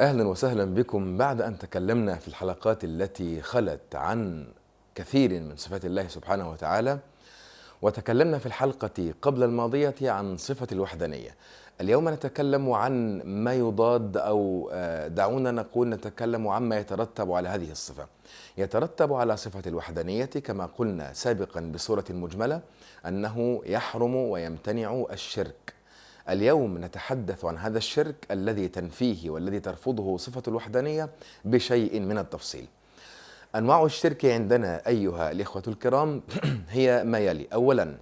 أهلا وسهلا بكم. بعد أن تكلمنا في الحلقات التي خلت عن كثير من صفات الله سبحانه وتعالى، وتكلمنا في الحلقة قبل الماضية عن صفة الوحدانية. اليوم نتكلم عن ما يضاد أو دعونا نقول نتكلم عما يترتب على هذه الصفة. يترتب على صفة الوحدانية كما قلنا سابقا بصورة مجملة أنه يحرم ويمتنع الشرك. اليوم نتحدث عن هذا الشرك الذي تنفيه والذي ترفضه صفة الوحدانية بشيء من التفصيل. أنواع الشرك عندنا أيها الإخوة الكرام هي ما يلي: أولا،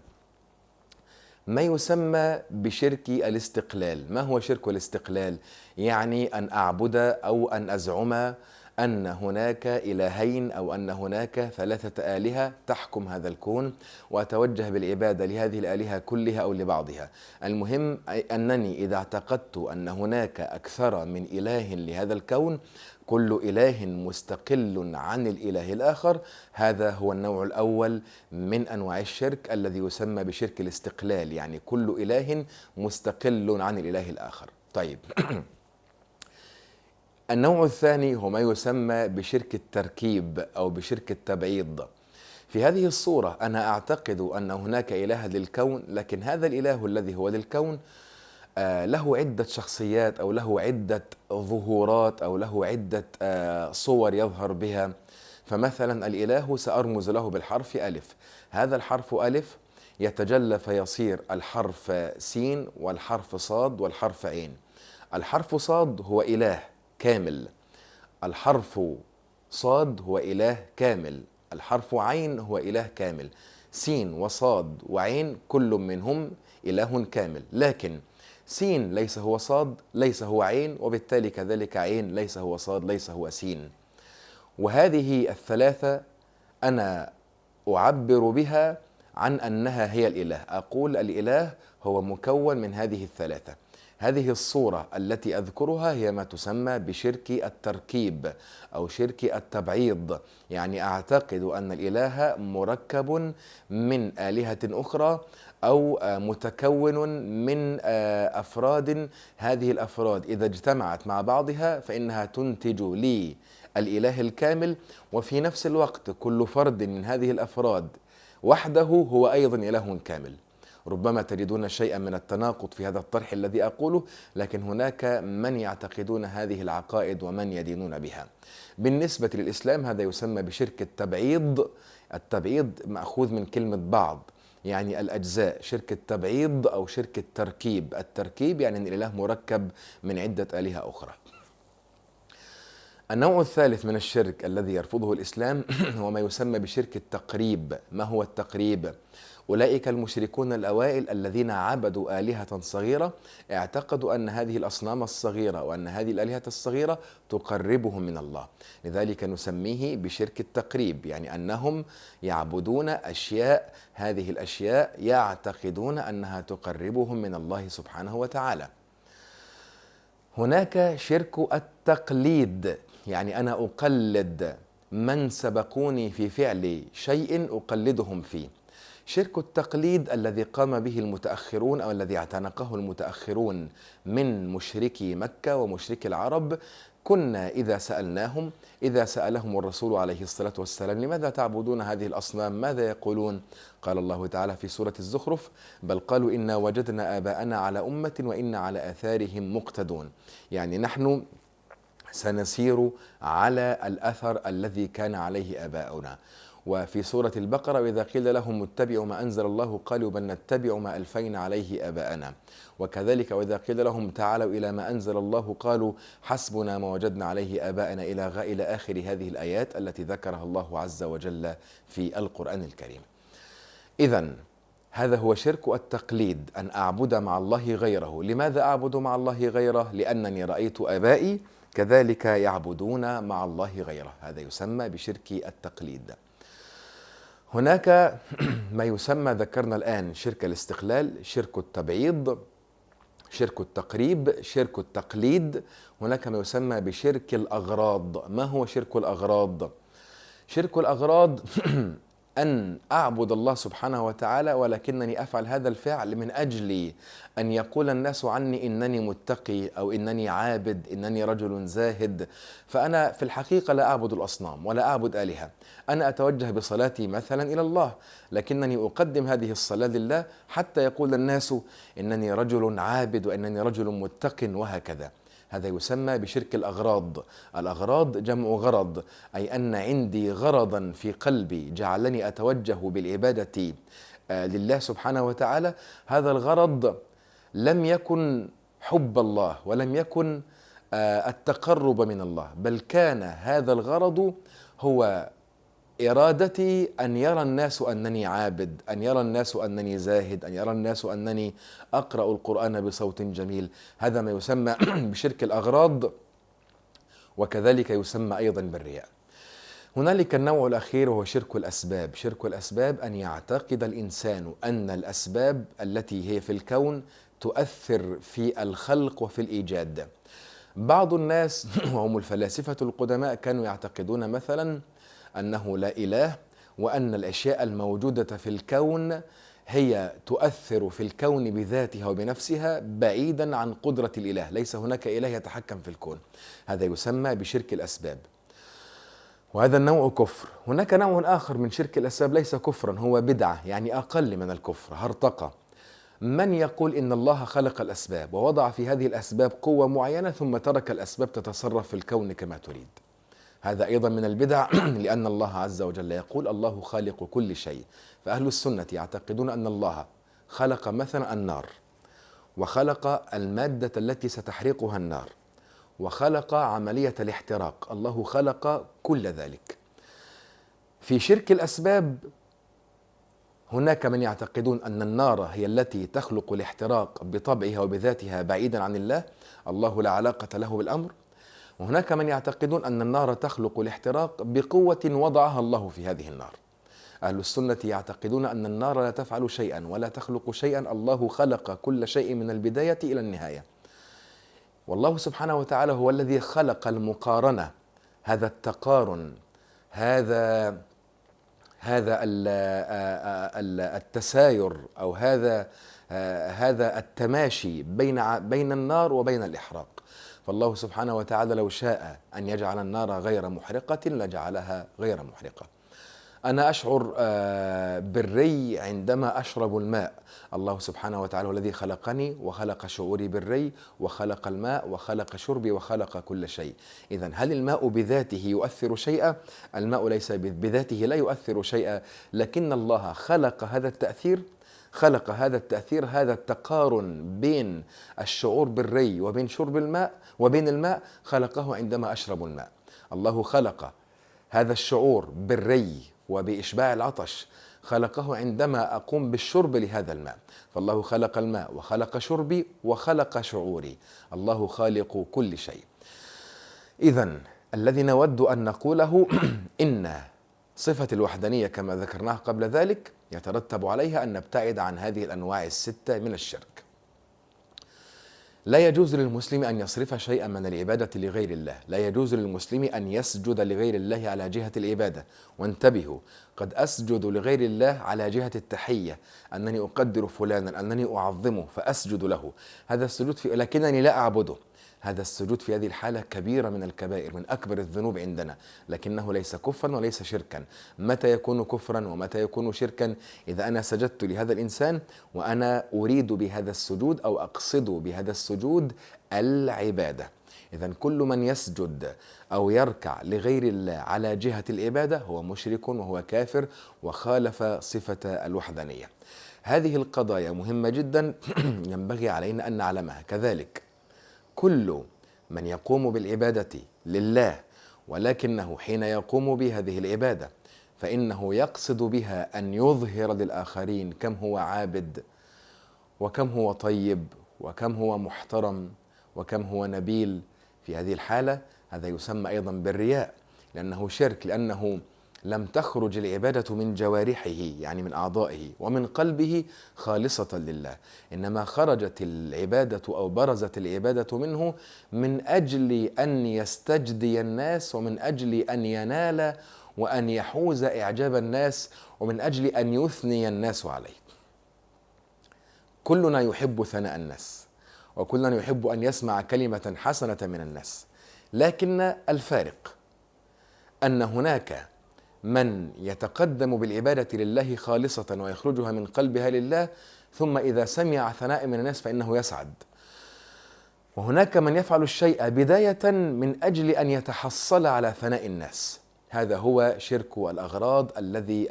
ما يسمى بشرك الاستقلال. ما هو شرك الاستقلال؟ يعني أن أعبد أو أن أزعم أن هناك إلهين أو أن هناك ثلاثة آلهة تحكم هذا الكون، وأتوجه بالعبادة لهذه الآلهة كلها أو لبعضها. المهم أنني إذا اعتقدت أن هناك أكثر من إله لهذا الكون، كل إله مستقل عن الإله الآخر، هذا هو النوع الأول من أنواع الشرك الذي يسمى بشرك الاستقلال، يعني كل إله مستقل عن الإله الآخر. طيب النوع الثاني هو ما يسمى بشرك التركيب أو بشرك التبعيض. في هذه الصورة أنا أعتقد أن هناك إله للكون، لكن هذا الإله الذي هو للكون له عدة شخصيات أو له عدة ظهورات أو له عدة صور يظهر بها. فمثلا الإله سأرمز له بالحرف ألف، هذا الحرف ألف يتجلى فيصير الحرف سين والحرف صاد والحرف عين. الحرف صاد هو إله كامل، الحرف صاد هو إله كامل، الحرف عين هو إله كامل. سين وصاد وعين كل منهم إله كامل، لكن سين ليس هو صاد ليس هو عين، وبالتالي كذلك عين ليس هو صاد ليس هو سين. وهذه الثلاثة أنا أعبر بها عن أنها هي الإله. أقول الإله هو مكون من هذه الثلاثة. هذه الصورة التي أذكرها هي ما تسمى بشرك التركيب أو شرك التبعيض، يعني أعتقد أن الإله مركب من آلهة أخرى أو متكون من أفراد. هذه الأفراد إذا اجتمعت مع بعضها فإنها تنتج لي الإله الكامل، وفي نفس الوقت كل فرد من هذه الأفراد وحده هو أيضا إله كامل. ربما تجدون شيئا من التناقض في هذا الطرح الذي أقوله، لكن هناك من يعتقدون هذه العقائد ومن يدينون بها. بالنسبة للإسلام هذا يسمى بشرك التبعيض. التبعيض مأخوذ من كلمة بعض، يعني الأجزاء. شرك التبعيض أو شرك التركيب. التركيب يعني أن الإله مركب من عدة آلهة أخرى. النوع الثالث من الشرك الذي يرفضه الإسلام هو ما يسمى بشرك التقريب. ما هو التقريب؟ أولئك المشركون الأوائل الذين عبدوا آلهة صغيرة، اعتقدوا أن هذه الأصنام الصغيرة وأن هذه الآلهة الصغيرة تقربهم من الله، لذلك نسميه بشرك التقريب، يعني أنهم يعبدون أشياء، هذه الأشياء يعتقدون أنها تقربهم من الله سبحانه وتعالى. هناك شرك التقليد، يعني أنا أقلد من سبقوني في فعل شيء أقلدهم فيه. شرك التقليد الذي قام به المتأخرون أو الذي اعتنقه المتأخرون من مشركي مكة ومشركي العرب، كنا إذا سألهم الرسول عليه الصلاة والسلام لماذا تعبدون هذه الأصنام ماذا يقولون؟ قال الله تعالى في سورة الزخرف: بل قالوا إنا وجدنا آباءنا على أمة وإنا على آثارهم مقتدون، يعني نحن سنسير على الأثر الذي كان عليه آباؤنا. وفي سورة البقرة: وإذا قيل لهم اتبعوا ما أنزل الله قالوا بل نتبع ما ألفينا عليه آباءنا. وكذلك وإذا قيل لهم تعالوا إلى ما أنزل الله قالوا حسبنا ما وجدنا عليه آباءنا إلى آخر هذه الآيات التي ذكرها الله عز وجل في القرآن الكريم. إذن هذا هو شرك التقليد، أن أعبد مع الله غيره. لماذا أعبد مع الله غيره؟ لأنني رأيت آبائي كذلك يعبدون مع الله غيره، هذا يسمى بشرك التقليد. هناك ما يسمى ذكرنا الآن شرك الاستقلال، شرك التبعيض، شرك التقريب، شرك التقليد. هناك ما يسمى بشرك الأغراض. ما هو شرك الأغراض؟ شرك الأغراض أن أعبد الله سبحانه وتعالى، ولكنني أفعل هذا الفعل من أجل أن يقول الناس عني إنني متقي أو إنني عابد، إنني رجل زاهد. فأنا في الحقيقة لا أعبد الأصنام ولا أعبد آلهة، أنا أتوجه بصلاتي مثلا إلى الله، لكنني أقدم هذه الصلاة لله حتى يقول الناس إنني رجل عابد وإنني رجل متق وهكذا. هذا يسمى بشرك الأغراض. الأغراض جمع غرض، أي أن عندي غرضا في قلبي جعلني أتوجه بالعبادة لله سبحانه وتعالى. هذا الغرض لم يكن حب الله ولم يكن التقرب من الله، بل كان هذا الغرض هو إرادتي أن يرى الناس أنني عابد، أن يرى الناس أنني زاهد، أن يرى الناس أنني أقرأ القرآن بصوت جميل. هذا ما يسمى بشرك الأغراض، وكذلك يسمى أيضا بالرياء. هنالك النوع الأخير وهو شرك الأسباب. شرك الأسباب أن يعتقد الإنسان أن الأسباب التي هي في الكون تؤثر في الخلق وفي الإيجاد. بعض الناس وهم الفلاسفة القدماء كانوا يعتقدون مثلا أنه لا إله، وأن الأشياء الموجودة في الكون هي تؤثر في الكون بذاتها وبنفسها بعيدا عن قدرة الإله، ليس هناك إله يتحكم في الكون. هذا يسمى بشرك الأسباب، وهذا النوع كفر. هناك نوع آخر من شرك الأسباب ليس كفرا، هو بدعة، يعني أقل من الكفر، هرطقة. من يقول إن الله خلق الأسباب ووضع في هذه الأسباب قوة معينة ثم ترك الأسباب تتصرف في الكون كما تريد. هذا أيضا من البدع لأن الله عز وجل يقول الله خالق كل شيء. فأهل السنة يعتقدون أن الله خلق مثلا النار، وخلق المادة التي ستحرقها النار، وخلق عملية الاحتراق. الله خلق كل ذلك. في شرك الأسباب هناك من يعتقدون أن النار هي التي تخلق الاحتراق بطبعها وبذاتها بعيدا عن الله، الله لا علاقة له بالأمر. وهناك من يعتقدون أن النار تخلق الاحتراق بقوة وضعها الله في هذه النار. أهل السنة يعتقدون أن النار لا تفعل شيئا ولا تخلق شيئا، الله خلق كل شيء من البداية إلى النهاية. والله سبحانه وتعالى هو الذي خلق المقارنة، هذا التقارن، هذا التساير، أو هذا التماشي بين النار وبين الإحراق. فالله سبحانه وتعالى لو شاء أن يجعل النار غير محرقة لجعلها غير محرقة. أنا أشعر بالري عندما أشرب الماء. الله سبحانه وتعالى هو الذي خلقني وخلق شعوري بالري وخلق الماء وخلق شربي وخلق كل شيء. إذن هل الماء بذاته يؤثر شيئا؟ الماء ليس بذاته لا يؤثر شيئا، لكن الله خلق هذا التأثير، هذا التقارن بين الشعور بالري وبين شرب الماء وبين الماء، خلقه عندما أشرب الماء. الله خلق هذا الشعور بالري وبإشباع العطش، خلقه عندما أقوم بالشرب لهذا الماء. فالله خلق الماء وخلق شربي وخلق شعوري. الله خالق كل شيء. إذن الذي نود أن نقوله إن صفة الوحدانية كما ذكرناها قبل ذلك يترتب عليها أن نبتعد عن هذه الأنواع الستة من الشرك. لا يجوز للمسلم أن يصرف شيئا من العبادة لغير الله، لا يجوز للمسلم أن يسجد لغير الله على جهة العبادة. وانتبهوا، قد أسجد لغير الله على جهة التحية، أنني أقدر فلانا، أنني أعظمه فأسجد له، هذا السجود لكنني لا أعبده. هذا السجود في هذه الحالة كبيرة من الكبائر، من أكبر الذنوب عندنا، لكنه ليس كفرا وليس شركا. متى يكون كفرا ومتى يكون شركا؟ إذا أنا سجدت لهذا الإنسان وأنا أريد بهذا السجود أو أقصد بهذا السجود العبادة. إذن كل من يسجد أو يركع لغير الله على جهة العبادة هو مشرك وهو كافر وخالف صفة الوحدانية. هذه القضايا مهمة جدا ينبغي علينا أن نعلمها. كذلك كل من يقوم بالعبادة لله ولكنه حين يقوم بهذه العبادة فإنه يقصد بها أن يظهر للآخرين كم هو عابد وكم هو طيب وكم هو محترم وكم هو نبيل، في هذه الحالة هذا يسمى أيضا بالرياء، لأنه شرك، لأنه لم تخرج العبادة من جوارحه يعني من أعضائه ومن قلبه خالصة لله، إنما خرجت العبادة أو برزت العبادة منه من أجل أن يستجدي الناس ومن أجل أن ينال وأن يحوز إعجاب الناس ومن أجل أن يثني الناس عليه. كلنا يحب ثناء الناس، وكلنا يحب أن يسمع كلمة حسنة من الناس، لكن الفارق أن هناك من يتقدم بالعبادة لله خالصة ويخرجها من قلبها لله، ثم إذا سمع ثناء من الناس فإنه يسعد. وهناك من يفعل الشيء بداية من أجل أن يتحصل على ثناء الناس. هذا هو شرك الأغراض الذي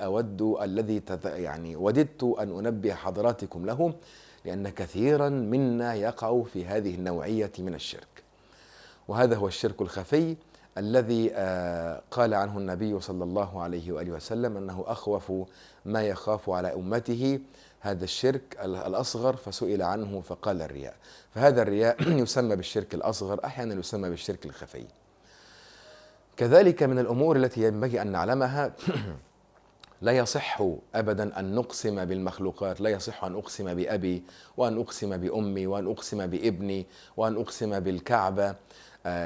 وددت أن أنبه حضراتكم له، لأن كثيرا منا يقع في هذه النوعية من الشرك. وهذا هو الشرك الخفي الذي قال عنه النبي صلى الله عليه وآله وسلم أنه أخوف ما يخاف على أمته هذا الشرك الأصغر، فسئل عنه فقال الرياء. فهذا الرياء يسمى بالشرك الأصغر، أحيانا يسمى بالشرك الخفي. كذلك من الأمور التي ينبغي أن نعلمها لا يصح أبدا أن نقسم بالمخلوقات، لا يصح أن أقسم بأبي وأن أقسم بأمي وأن أقسم بابني وأن أقسم بالكعبة.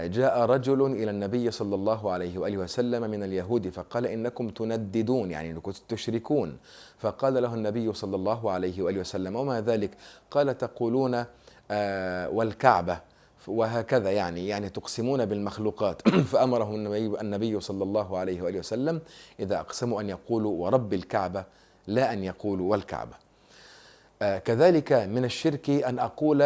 جاء رجل إلى النبي صلى الله عليه وآله وسلم من اليهود فقال إنكم تنددون، يعني أنكم تشركون. فقال له النبي صلى الله عليه وآله وسلم وما ذلك؟ قال تقولون والكعبة وهكذا، يعني تقسمون بالمخلوقات. فأمره النبي صلى الله عليه وآله وسلم إذا أقسموا أن يقولوا ورب الكعبة، لا أن يقولوا والكعبة. كذلك من الشرك أن أقول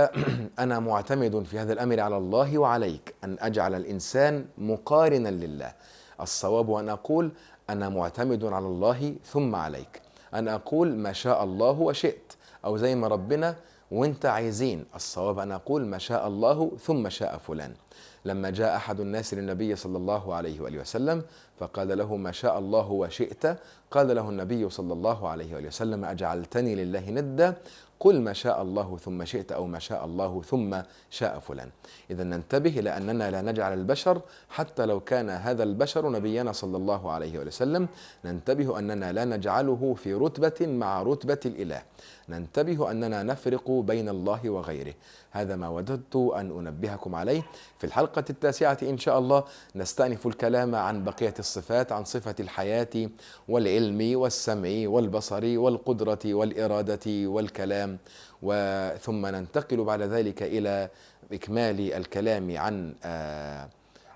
أنا معتمد في هذا الأمر على الله وعليك، أن أجعل الإنسان مقارنا لله. الصواب أن أقول أنا معتمد على الله ثم عليك، أن أقول ما شاء الله وشئت، أو زي ما ربنا وانت عايزين. الصواب أن أقول ما شاء الله ثم شاء فلان. لما جاء أحد الناس للنبي صلى الله عليه وآله وسلم فقال له ما شاء الله وشئت، قال له النبي صلى الله عليه وآله وسلم أجعلتني لله ندا؟ قل ما شاء الله ثم شئت، أو ما شاء الله ثم شاء فلان. إذا ننتبه إلى أننا لا نجعل البشر، حتى لو كان هذا البشر نبينا صلى الله عليه وآله وسلم، ننتبه أننا لا نجعله في رتبة مع رتبة الإله، ننتبه أننا نفرق بين الله وغيره. هذا ما وددت أن أنبهكم عليه. في الحلقة 9 إن شاء الله نستأنف الكلام عن بقية الصفات، عن صفة الحياة والعلم والسمع والبصر والقدرة والإرادة والكلام، ثم ننتقل بعد ذلك إلى إكمال الكلام عن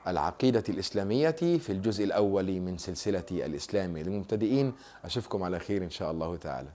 العقيدة الإسلامية في الجزء الأول من سلسلة الإسلام للمبتدئين. أشوفكم على خير إن شاء الله تعالى.